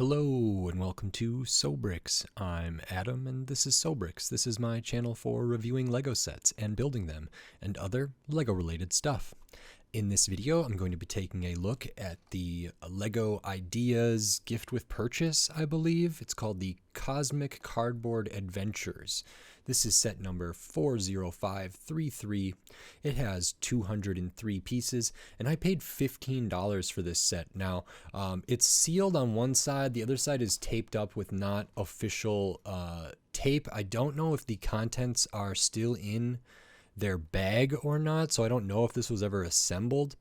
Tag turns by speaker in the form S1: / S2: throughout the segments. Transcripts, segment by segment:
S1: Hello and welcome to Sobrix. I'm Adam and this is Sobrix. This is my channel for reviewing Lego sets and building them and other Lego related stuff. In this video, I'm going to be taking a look at the Lego Ideas gift with purchase, I believe. It's called the Cosmic Cardboard Adventures. This is set number 40533. It has 203 pieces, and I paid $15 for this set. Now, it's sealed on one side. The other side is taped up with not official tape. I don't know if the contents are still in their bag or not, so I don't know if this was ever assembled.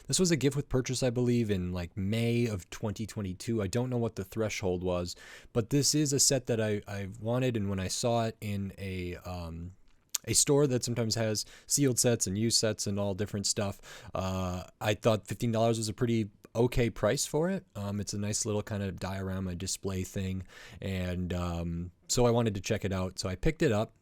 S1: This was a gift with purchase, I believe, in like May of 2022. I don't know what the threshold was, but this is a set that I wanted, and when I saw it in a store that sometimes has sealed sets and used sets and all different stuff, I thought $15 was a pretty okay price for it. It's a nice little kind of diorama display thing, and so I wanted to check it out, so I picked it up.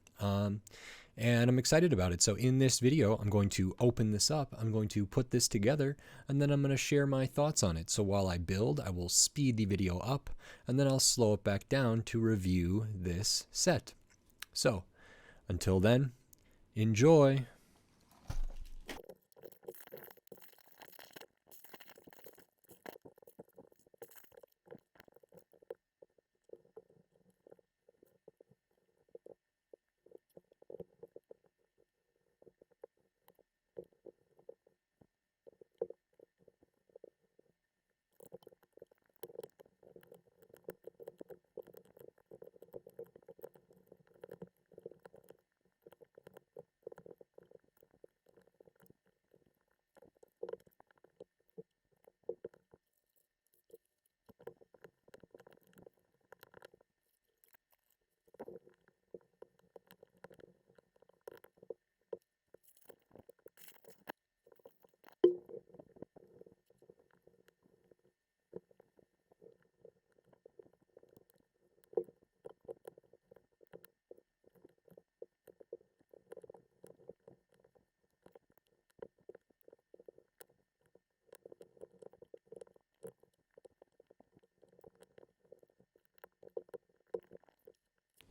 S1: And I'm excited about it. So in this video, I'm going to open this up, I'm going to put this together, and then I'm going to share my thoughts on it. So while I build, I will speed the video up, and then I'll slow it back down to review this set. So until then, enjoy!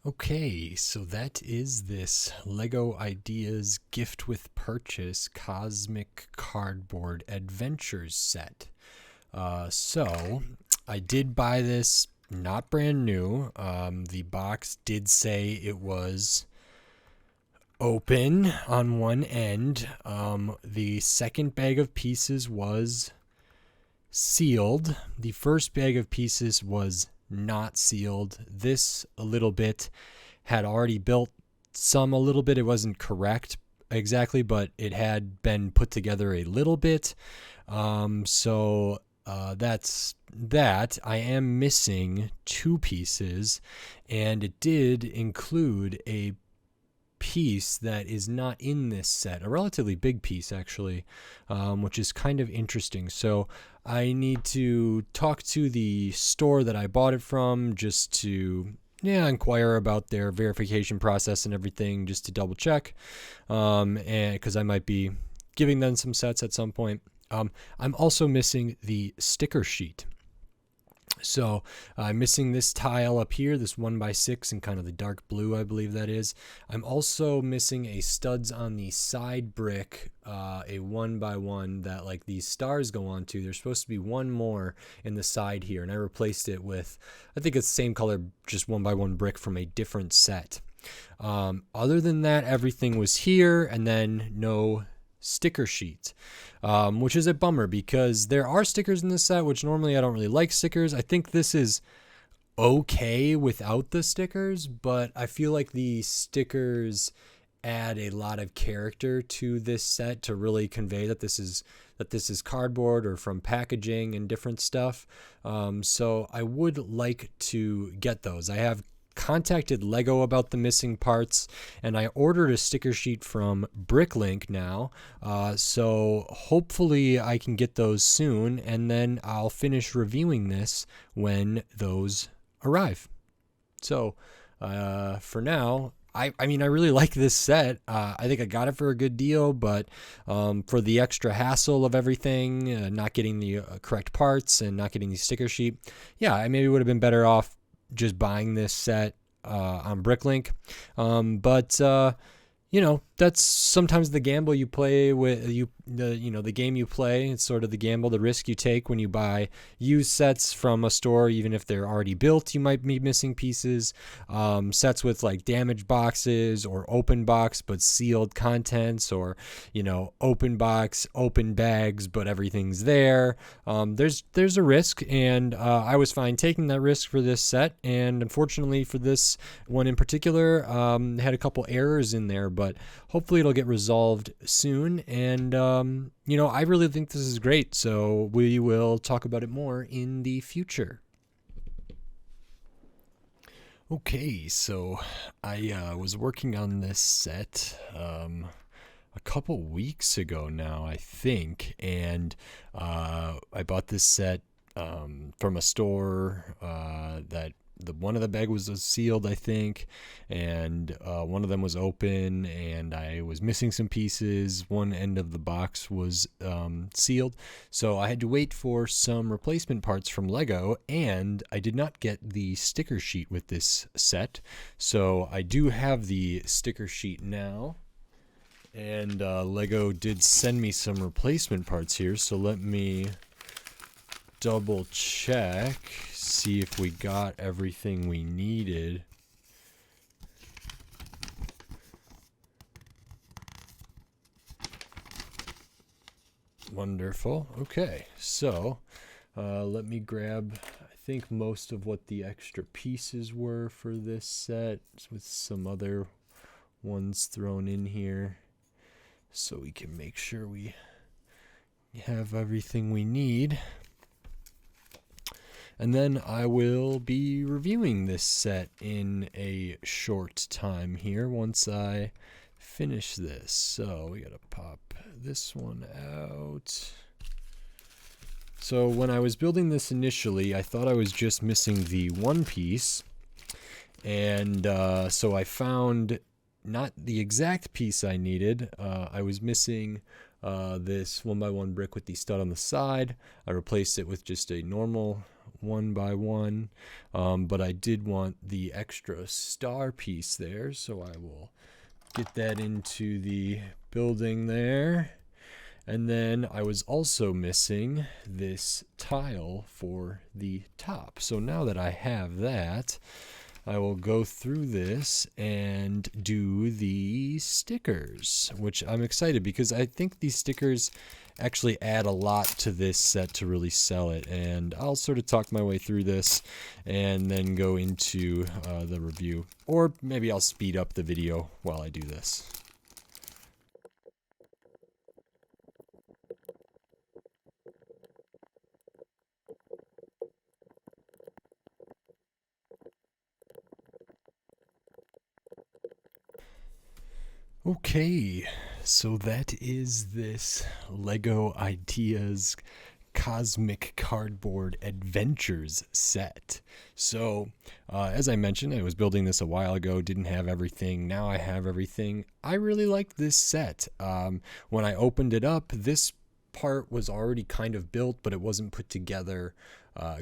S1: Okay, so that is this Lego Ideas gift with purchase Cosmic Cardboard Adventures set. So I did buy this not brand new. The box did say it was open on one end. The second bag of pieces was sealed. The first bag of pieces was not sealed. This a little bit had already built some a little bit. It wasn't correct exactly, but it had been put together a little bit. So that's that. I am missing two pieces, and it did include a piece that is not in this set, a relatively big piece actually, which is kind of interesting. So I need to talk to the store that I bought it from just to inquire about their verification process and everything, just to double check, and because I might be giving them some sets at some point. I'm also missing the sticker sheet. So I'm missing this tile up here, this 1x6 in kind of the dark blue, I believe that is. I'm also missing a studs on the side brick, a 1x1 that like these stars go onto. There's supposed to be one more in the side here, and I replaced it with, I think it's the same color, just 1x1 brick from a different set. Other than that, everything was here, and then no sticker sheet, which is a bummer because there are stickers in this set, which normally I don't really like stickers. I think this is okay without the stickers, but I feel like the stickers add a lot of character to this set to really convey that this is cardboard or from packaging and different stuff. So I would like to get those. I have contacted Lego about the missing parts, and I ordered a sticker sheet from Bricklink now, so hopefully I can get those soon, and then I'll finish reviewing this when those arrive. So for now, I mean, I really like this set. I think I got it for a good deal, but for the extra hassle of everything, not getting the correct parts and not getting the sticker sheet, yeah, I maybe would have been better off just buying this set on Bricklink. But that's sometimes the gamble you play with the game you play. It's sort of the gamble, the risk you take when you buy used sets from a store. Even if they're already built, you might be missing pieces. Sets with like damaged boxes or open box but sealed contents, or open box, open bags but everything's there. There's a risk, and I was fine taking that risk for this set. And unfortunately for this one in particular, had a couple errors in there, but hopefully it'll get resolved soon. And I really think this is great, so we will talk about it more in the future. Okay, so I was working on this set a couple weeks ago now, I think, and I bought this set from a store that one of the bag was sealed, I think, and one of them was open, and I was missing some pieces. One end of the box was sealed, so I had to wait for some replacement parts from Lego, and I did not get the sticker sheet with this set, so I do have the sticker sheet now. And Lego did send me some replacement parts here, so let me double check, see if we got everything we needed. Wonderful. Okay, so let me grab, I think, most of what the extra pieces were for this set, with some other ones thrown in here, so we can make sure we have everything we need. And then I will be reviewing this set in a short time here once I finish this. So we gotta pop this one out. So when I was building this initially, I thought I was just missing the one piece. And so I found not the exact piece I needed. I was missing this 1x1 brick with the stud on the side. I replaced it with just a normal 1x1, but I did want the extra star piece there, so I will get that into the building there. And then I was also missing this tile for the top. So now that I have that, I will go through this and do the stickers, which I'm excited because I think these stickers actually add a lot to this set to really sell it. And I'll sort of talk my way through this and then go into the review. Or maybe I'll speed up the video while I do this. Okay, so that is this Lego Ideas Cosmic Cardboard Adventures set. So, as I mentioned, I was building this a while ago, didn't have everything. Now I have everything. I really like this set. When I opened it up, this part was already kind of built, but it wasn't put together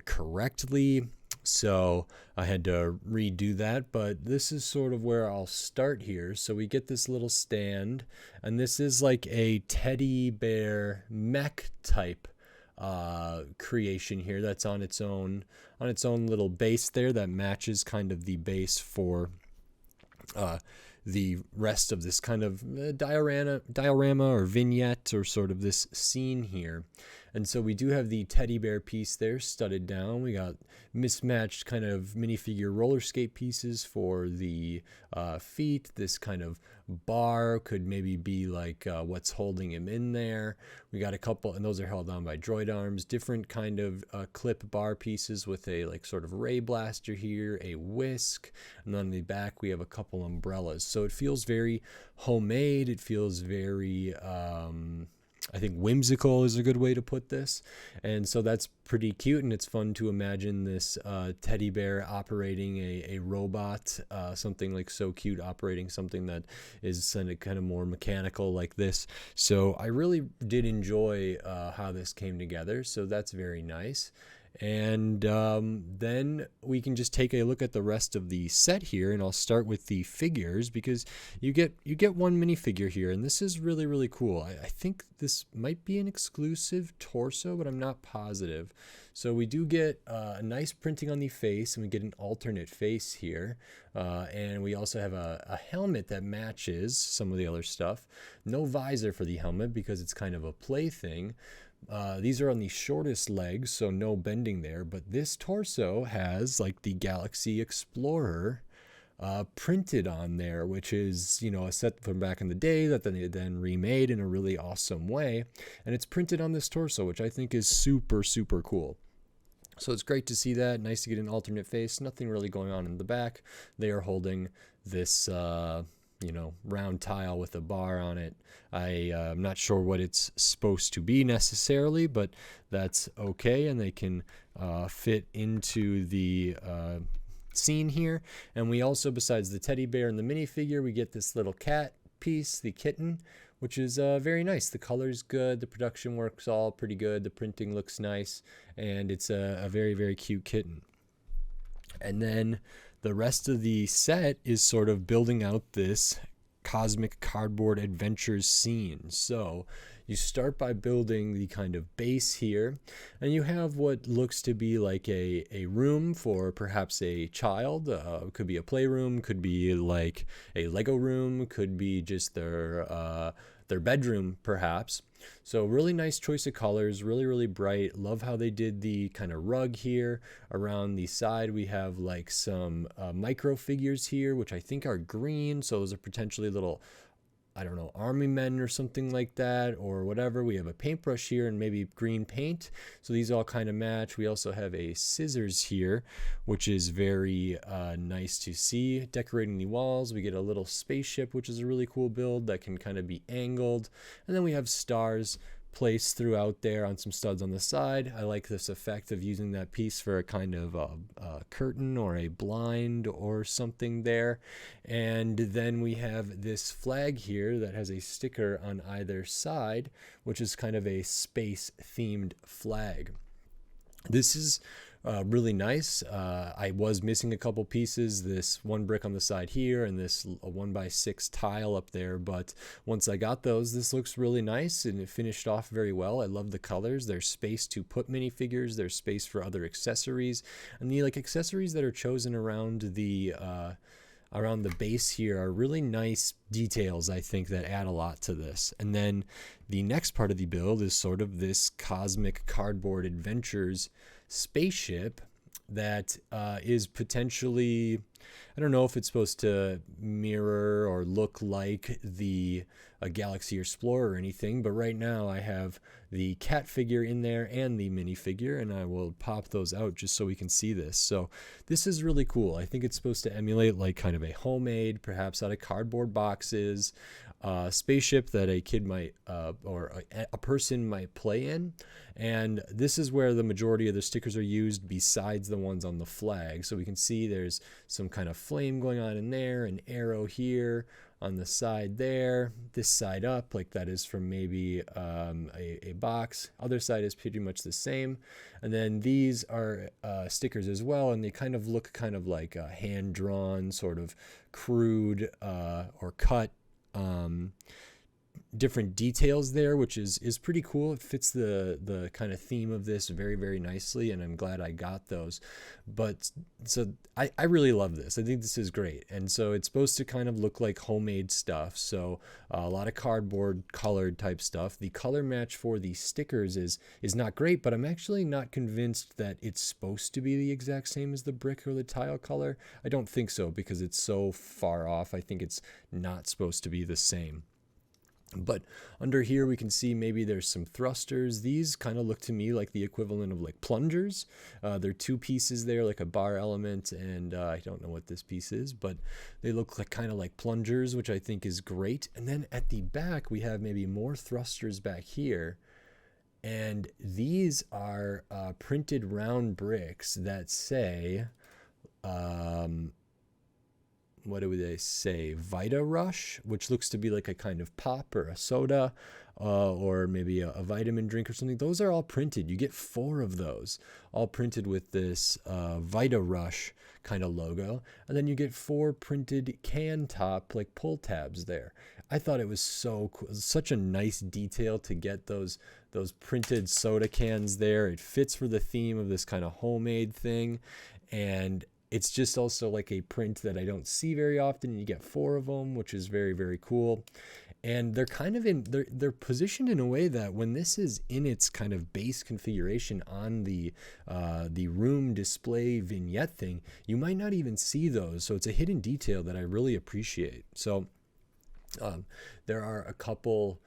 S1: correctly. So I had to redo that, but this is sort of where I'll start here. So we get this little stand, and this is like a teddy bear mech type creation here that's on its own little base there that matches kind of the base for the rest of this kind of diorama or vignette or sort of this scene here. And so we do have the teddy bear piece there studded down. We got mismatched kind of minifigure roller skate pieces for the feet. This kind of bar could maybe be like what's holding him in there. We got a couple, and those are held on by droid arms. Different kind of clip bar pieces with a like sort of ray blaster here, a whisk, and on the back we have a couple umbrellas. So it feels very homemade. It feels very I think whimsical is a good way to put this. And so that's pretty cute, and it's fun to imagine this teddy bear operating a robot, something like so cute operating something that is kind of more mechanical like this. So I really did enjoy how this came together, so that's very nice. And then we can just take a look at the rest of the set here, and I'll start with the figures because you get one minifigure here, and this is really cool. I think this might be an exclusive torso, but I'm not positive. So we do get a nice printing on the face, and we get an alternate face here, and we also have a helmet that matches some of the other stuff. No visor for the helmet because it's kind of a plaything. These are on the shortest legs, so no bending there, but this torso has like the Galaxy Explorer printed on there, which is, you know, a set from back in the day that they then remade in a really awesome way, and it's printed on this torso, which I think is super cool. So it's great to see that. Nice to get an alternate face. Nothing really going on in the back. They are holding this you know, round tile with a bar on it. I'm not sure what it's supposed to be necessarily, but that's okay, and they can fit into the scene here. And we also, besides the teddy bear and the minifigure, we get this little cat piece, the kitten, which is very nice. The color's good, the production works all pretty good, the printing looks nice, and it's a very cute kitten. And then the rest of the set is sort of building out this cosmic cardboard adventures scene. So you start by building the kind of base here, and you have what looks to be like a room for perhaps a child. Could be a playroom, could be like a Lego room, could be just their bedroom perhaps. So really nice choice of colors, really bright. Love how they did the kind of rug here. Around the side we have like some micro figures here, which I think are green, so those are potentially little, I don't know, army men or something like that, or whatever. We have a paintbrush here and maybe green paint, so these all kind of match. We also have a scissors here, which is very nice to see. Decorating the walls, we get a little spaceship, which is a really cool build that can kind of be angled, and then we have stars placed throughout there on some studs on the side. I like this effect of using that piece for a kind of a curtain or a blind or something there. And then we have this flag here that has a sticker on either side, which is kind of a space themed flag. This is really nice. I was missing a couple pieces, this one brick on the side here and this 1x6 tile up there, but once I got those, this looks really nice and it finished off very well. I love the colors. There's space to put minifigures, there's space for other accessories, and the accessories that are chosen around the base here are really nice details, I think, that add a lot to this. And then the next part of the build is sort of this cosmic cardboard adventures spaceship that is potentially, I don't know if it's supposed to mirror or look like the Galaxy Explorer or anything, but right now I have the cat figure in there and the minifigure, and I will pop those out just so we can see this. So this is really cool. I think it's supposed to emulate like kind of a homemade, perhaps out of cardboard boxes, spaceship that a kid might or a person might play in. And this is where the majority of the stickers are used besides the ones on the flag. So we can see there's some kind of flame going on in there, an arrow here on the side there, this side up, like that is from maybe a box. Other side is pretty much the same. And then these are stickers as well, and they kind of look kind of like hand-drawn, sort of crude or cut different details there, which is pretty cool. It fits the kind of theme of this very nicely, and I'm glad I got those. But so I really love this. I think this is great. And so it's supposed to kind of look like homemade stuff, so a lot of cardboard colored type stuff. The color match for the stickers is not great, but I'm actually not convinced that it's supposed to be the exact same as the brick or the tile color. I don't think so, because it's so far off. I think it's not supposed to be the same. But under here we can see maybe there's some thrusters. These kind of look to me like the equivalent of like plungers. They're two pieces there, like a bar element, and I don't know what this piece is, but they look like kind of like plungers, which I think is great. And then at the back we have maybe more thrusters back here. And these are printed round bricks that say, what do they say? Vita Rush, which looks to be like a kind of pop or a soda, or maybe a vitamin drink or something. Those are all printed. You get 4 of those, all printed with this Vita Rush kind of logo. And then you get 4 printed can top, like pull tabs there. I thought it was so cool. Such a nice detail to get those printed soda cans there. It fits for the theme of this kind of homemade thing. And it's just also like a print that I don't see very often. You get 4 of them, which is very, very cool. And they're kind of they're positioned in a way that when this is in its kind of base configuration on the room display vignette thing, you might not even see those. So it's a hidden detail that I really appreciate. So there are a couple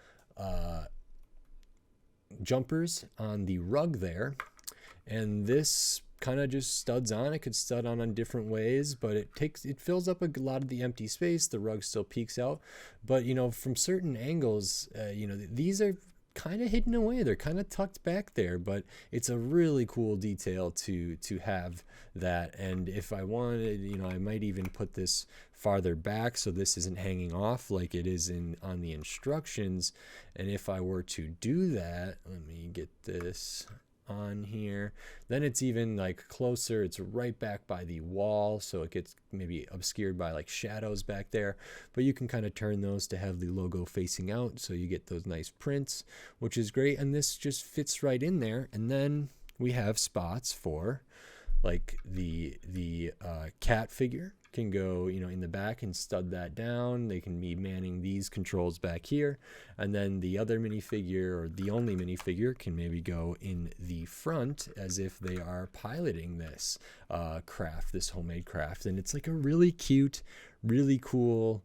S1: jumpers on the rug there, and this kind of just studs on. It could stud on different ways, but it fills up a lot of the empty space. The rug still peeks out, but from certain angles, these are kind of hidden away. They're kind of tucked back there, but it's a really cool detail to have that. And if I wanted, I might even put this farther back so this isn't hanging off like it is on the instructions. And if I were to do that, let me get this on here, then it's even like closer. It's right back by the wall, so it gets maybe obscured by like shadows back there, but you can kind of turn those to have the logo facing out, so you get those nice prints, which is great. And this just fits right in there. And then we have spots for like the cat figure can go in the back and stud that down. They can be manning these controls back here, and then the other minifigure, or the only minifigure, can maybe go in the front as if they are piloting this craft, this homemade craft. And it's like a really cute, really cool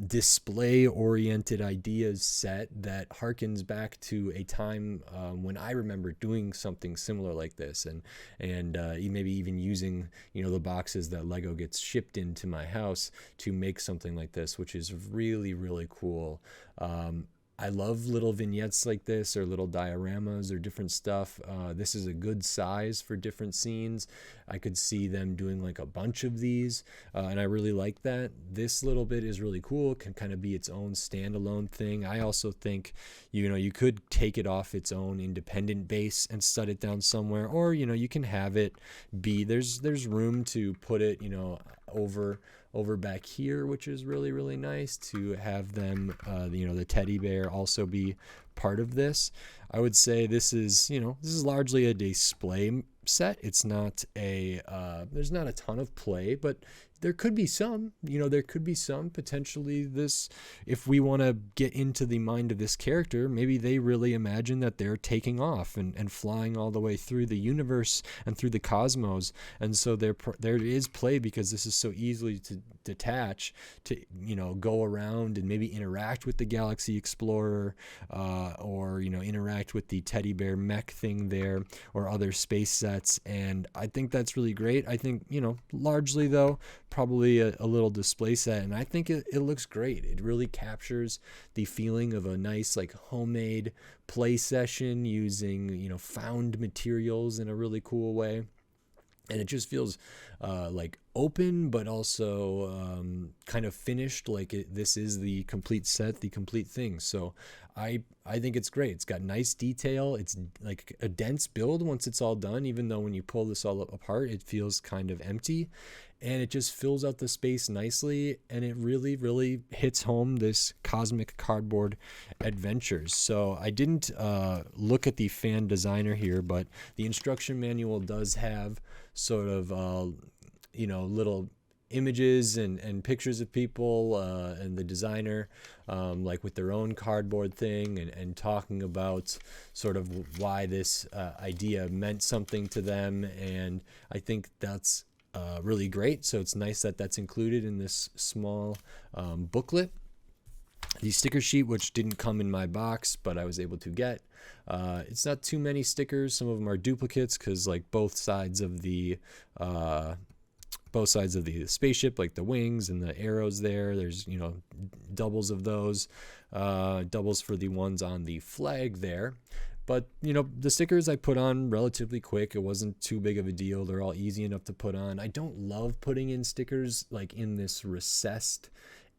S1: display oriented ideas set that harkens back to a time when I remember doing something similar like this, and maybe even using the boxes that Lego gets shipped into my house to make something like this, which is really, really cool. I love little vignettes like this, or little dioramas, or different stuff. This is a good size for different scenes. I could see them doing like a bunch of these, and I really like that. This little bit is really cool. It can kind of be its own standalone thing. I also think, you could take it off its own independent base and stud it down somewhere, or you can have it be, there's room to put it over back here, which is really, really nice to have them, the teddy bear also be part of this. I would say this is largely a display set. It's not there's not a ton of play, but there could be some, potentially. This, if we want to get into the mind of this character, maybe they really imagine that they're taking off and flying all the way through the universe and through the cosmos. And so there is play, because this is so easily to detach, to, go around and maybe interact with the Galaxy Explorer, or, interact with the teddy bear mech thing there, or other space sets. And I think that's really great. I think, largely though, probably a little display set, and I think it looks great. It really captures the feeling of a nice like homemade play session using found materials in a really cool way. And it just feels like open, but also kind of finished, like this is the complete set, the complete thing. So I think it's great. It's got nice detail. It's like a dense build once it's all done, even though when you pull this all apart, it feels kind of empty. And it just fills out the space nicely, and it really, really hits home this cosmic cardboard adventures. So I didn't look at the fan designer here, but the instruction manual does have sort of little images and pictures of people and the designer like with their own cardboard thing, and talking about sort of why this idea meant something to them. And I think that's really great. So it's nice that that's included in this small booklet. The sticker sheet, which didn't come in my box, but I was able to get. It's not too many stickers. Some of them are duplicates because like both sides of the spaceship, like the wings and the arrows there's, you know, doubles of those, doubles for the ones on the flag there. But, you know, the stickers I put on relatively quick. It wasn't too big of a deal. They're all easy enough to put on. I don't love putting in stickers like in this recessed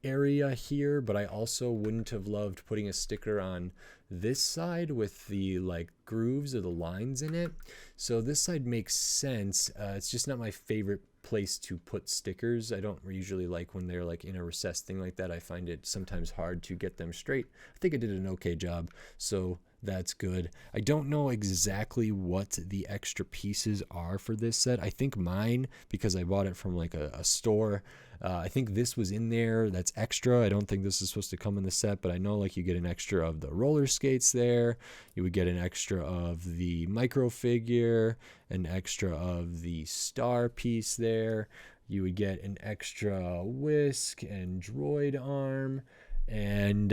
S1: area here, but I also wouldn't have loved putting a sticker on this side with the like grooves or the lines in it. So this side makes sense. It's just not my favorite place to put stickers. I don't usually like when they're like in a recessed thing like that. I find it sometimes hard to get them straight. I think I did an okay job, so that's good. I don't know exactly what the extra pieces are for this set. I think mine, because I bought it from like a store, I think this was in there. That's extra. I don't think this is supposed to come in the set, but I know like you get an extra of the roller skates there. You would get an extra of the micro figure, an extra of the star piece there. You would get an extra whisk and droid arm. And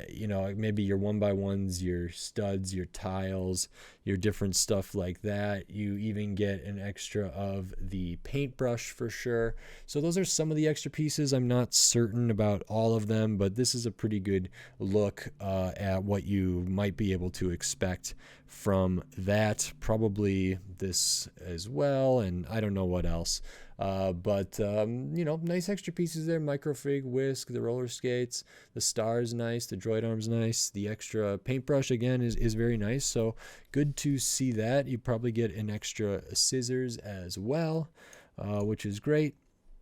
S1: you know, maybe your 1x1s, your studs, your tiles, your different stuff like that. You even get an extra of the paintbrush for sure. So those are some of the extra pieces. I'm not certain about all of them, but this is a pretty good look at what you might be able to expect from that. Probably this as well, and I don't know what else. But you know, nice extra pieces there. Microfig, whisk, the roller skates, the star's nice, the droid arm's nice, the extra paintbrush again is very nice. So good to see that. You probably get an extra scissors as well, which is great.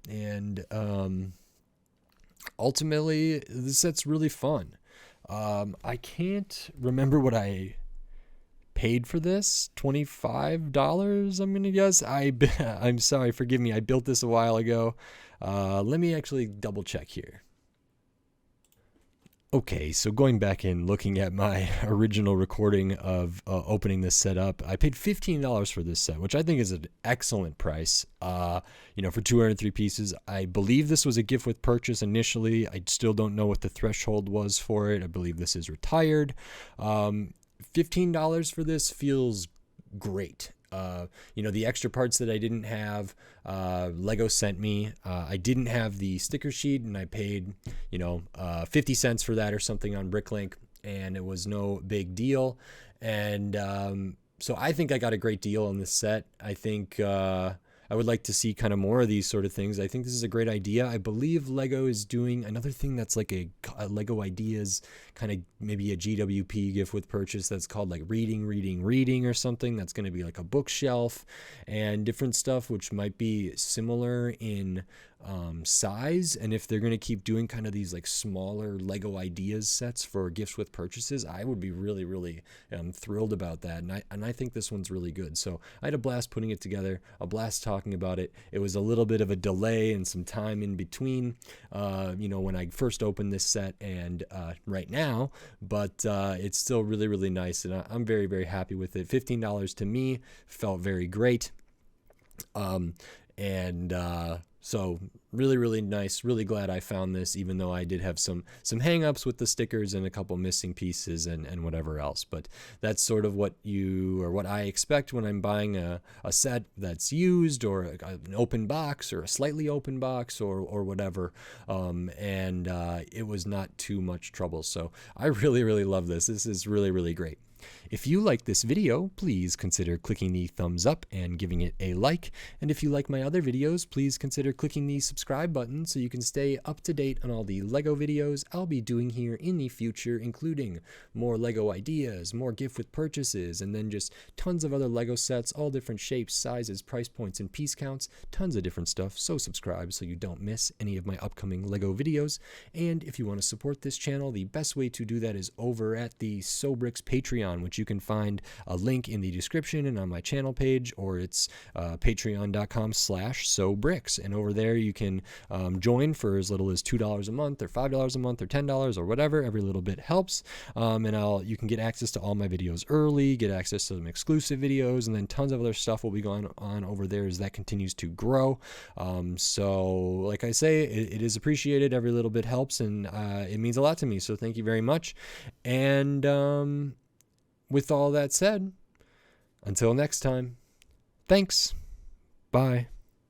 S1: And ultimately, this set's really fun. I can't remember what I paid for this. $25, I'm gonna guess. I'm sorry, forgive me, I built this a while ago. Let me actually double check here. Okay, so going back and looking at my original recording of opening this set up, I paid $15 for this set, which I think is an excellent price. You know, for 203 pieces. I believe this was a gift with purchase initially. I still don't know what the threshold was for it. I believe this is retired. $15 for this feels great. You know, the extra parts that I didn't have, Lego sent me. I didn't have the sticker sheet, and I paid, you know, 50 cents for that or something on Bricklink, and it was no big deal. And so I think I got a great deal on this set. I think I would like to see kind of more of these sort of things. I think this is a great idea. I believe Lego is doing another thing that's like a Lego Ideas, kind of maybe a GWP gift with purchase, that's called like reading or something. That's going to be like a bookshelf and different stuff, which might be similar in size. And if they're going to keep doing kind of these like smaller Lego Ideas sets for gifts with purchases, I would be really thrilled about that. And I think this one's really good. So I had a blast putting it together, a blast talking about it. It was a little bit of a delay and some time in between, you know, when I first opened this set and right now, but it's still really nice, and I'm very happy with it. $15 to me felt very great. So really nice. Really glad I found this, even though I did have some hang-ups with the stickers and a couple missing pieces and whatever else. But that's sort of what I expect when I'm buying a set that's used, or an open box, or a slightly open box, or whatever. It was not too much trouble. So I really love this. This is really great. If you like this video, please consider clicking the thumbs up and giving it a like. And if you like my other videos, please consider clicking the subscribe button so you can stay up to date on all the Lego videos I'll be doing here in the future, including more Lego ideas, more gift with purchases, and then just tons of other Lego sets, all different shapes, sizes, price points, and piece counts, tons of different stuff. So subscribe so you don't miss any of my upcoming Lego videos. And if you want to support this channel, the best way to do that is over at the Sobrix Patreon, which you can find a link in the description and on my channel page, or it's patreon.com/sobricks. And over there you can join for as little as $2 a month or $5 a month or $10 or whatever. Every little bit helps. And you can get access to all my videos early, get access to some exclusive videos, and then tons of other stuff will be going on over there as that continues to grow. So like I say, it is appreciated. Every little bit helps, and it means a lot to me. So thank you very much. And with all that said, until next time, thanks. Bye.